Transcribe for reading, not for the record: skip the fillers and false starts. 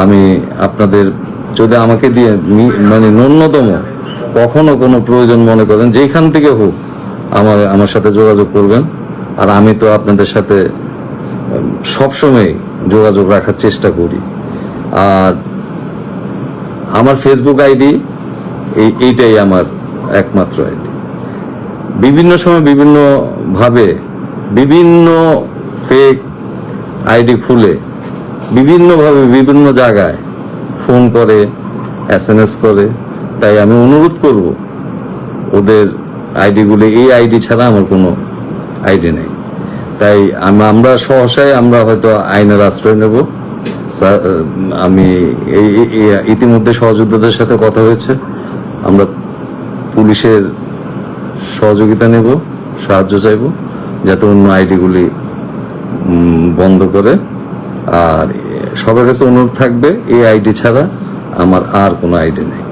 আমি আপনাদের যদি আমাকে দিয়ে মানে ন্যূনতম কখনো কোনো প্রয়োজন মনে করেন যেখান থেকে হোক আমার সাথে যোগাযোগ করবেন। আর আমি তো আপনাদের সাথে সবসময় যোগাযোগ রাখার চেষ্টা করি। আর আমার ফেসবুক আইডি এইটাই আমার একমাত্র আইডি। বিভিন্ন সময় বিভিন্ন ভাবে বিভিন্ন ফেক আইডি খুলে বিভিন্নভাবে বিভিন্ন জায়গায় ফোন করে, SMS করে। তাই আমি অনুরোধ করব ওদের আইডিগুলো, এই আইডি ছাড়া আমার কোনো আইডি নেই। তাই আমরা সহসায় আমরা হয়তো আইনের আশ্রয় নেব। আমি ইতিমধ্যে সহযোদ্ধাদের সাথে কথা হয়েছে, আমরা পুলিশের সহযোগিতা নেব, সাহায্য চাইব যাতে অন্য আইডিগুলি বন্ধ করে। আর সবার কাছে অনুরোধ থাকবে এই আইডি ছাড়া আমার আর কোনো আইডি নেই।